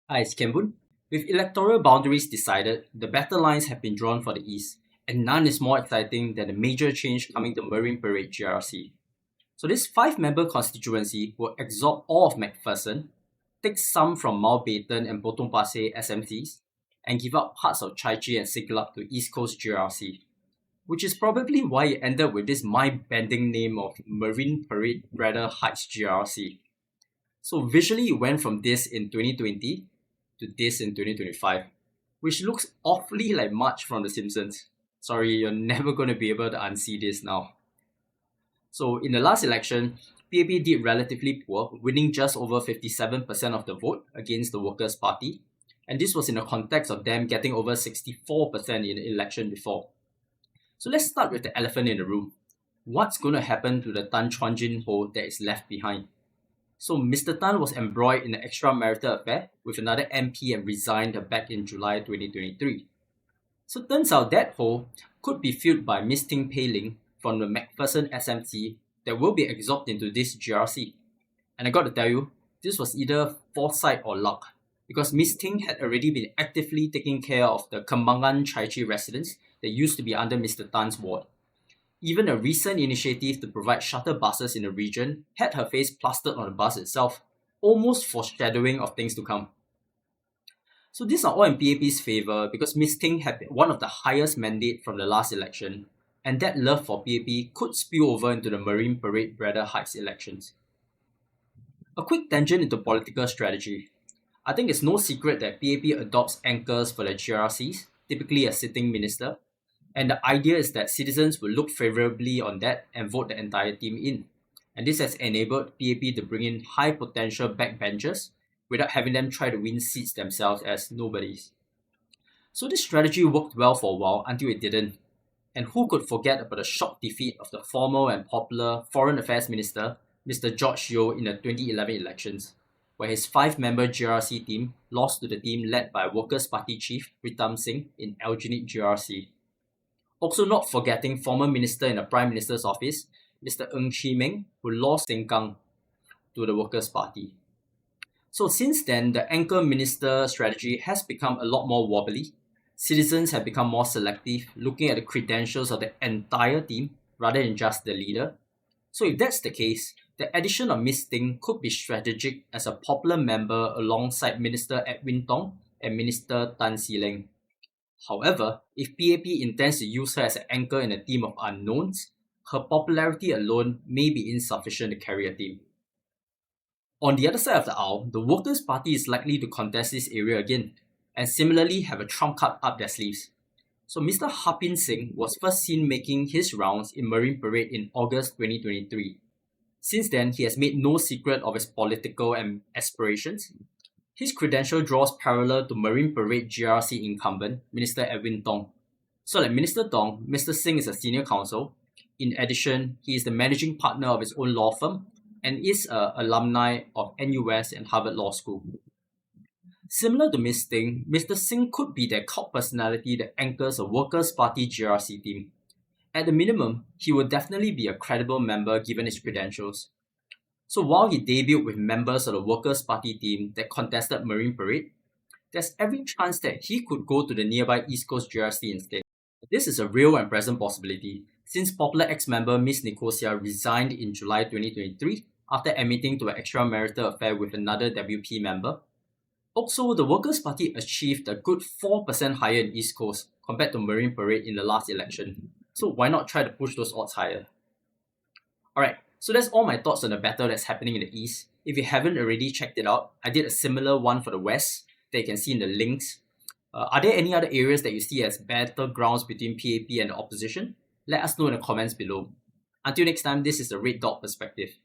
Hi, it's Kembun. With electoral boundaries decided, the battle lines have been drawn for the East, and none is more exciting than the major change coming to Marine Parade GRC. So this five-member constituency will absorb all of MacPherson, take some from Mountbatten and Potong Pasir SMCs, and give up parts of Chai Chee and Siglap to East Coast GRC, which is probably why it ended with this mind-bending name of Marine Parade Bradder Heights GRC. So visually it went from this in 2020 to this in 2025, which looks awfully like Marge from The Simpsons. Sorry, you're never going to be able to unsee this now. So in the last election, PAP did relatively poor, winning just over 57% of the vote against the Workers' Party, and this was in the context of them getting over 64% in the election before. So let's start with the elephant in the room. What's going to happen to the Tan Chuan Jin Ho that is left behind? So Mr. Tan was embroiled in an extramarital affair with another MP and resigned back in July 2023. So turns out that hole could be filled by Miss Ting Pei Ling from the MacPherson SMC that will be absorbed into this GRC. And I got to tell you, this was either foresight or luck, because Miss Ting had already been actively taking care of the Kembangan Chai Chee residents that used to be under Mr. Tan's ward. Even a recent initiative to provide shuttle buses in the region had her face plastered on the bus itself, almost foreshadowing of things to come. So these are all in PAP's favour because Ms. Ting had one of the highest mandate from the last election, and that love for PAP could spill over into the Marine Parade Bradder Heights elections. A quick tangent into political strategy. I think it's no secret that PAP adopts anchors for their GRCs, typically a sitting minister, and the idea is that citizens will look favourably on that and vote the entire team in. And this has enabled PAP to bring in high potential backbenchers without having them try to win seats themselves as nobodies. So this strategy worked well for a while until it didn't. And who could forget about the shock defeat of the former and popular Foreign Affairs Minister, Mr. George Yeo, in the 2011 elections, where his five-member GRC team lost to the team led by Workers' Party Chief Pritam Singh in Aljunied GRC. Also not forgetting former minister in the Prime Minister's office, Mr. Ng Chee Meng, who lost Sengkang to the Workers' Party. So since then, the anchor minister strategy has become a lot more wobbly. Citizens have become more selective, looking at the credentials of the entire team rather than just the leader. So if that's the case, the addition of Ms. Ting could be strategic as a popular member alongside Minister Edwin Tong and Minister Tan See Leng. However, if PAP intends to use her as an anchor in a team of unknowns, her popularity alone may be insufficient to carry a team. On the other side of the aisle, the Workers' Party is likely to contest this area again, and similarly have a trump card up their sleeves. So Mr. Harpeet Singh was first seen making his rounds in Marine Parade in August 2023. Since then, he has made no secret of his political aspirations. His credential draws parallel to Marine Parade GRC incumbent, Minister Edwin Tong. So like Minister Tong, Mr. Singh is a senior counsel. In addition, he is the managing partner of his own law firm and is an alumni of NUS and Harvard Law School. Similar to Ms. Singh, Mr. Singh could be the cult personality that anchors a Workers' Party GRC team. At the minimum, he will definitely be a credible member given his credentials. So while he debuted with members of the Workers' Party team that contested Marine Parade, there's every chance that he could go to the nearby East Coast GRC instead. This is a real and present possibility, since popular ex-member Miss Nicosia resigned in July 2023 after admitting to an extramarital affair with another WP member. Also, the Workers' Party achieved a good 4% higher in East Coast compared to Marine Parade in the last election, so why not try to push those odds higher? Alright, so that's all my thoughts on the battle that's happening in the East. If you haven't already checked it out, I did a similar one for the West that you can see in the links. Are there any other areas that you see as battlegrounds between PAP and the opposition? Let us know in the comments below. Until next time, this is the Red Dot Perspective.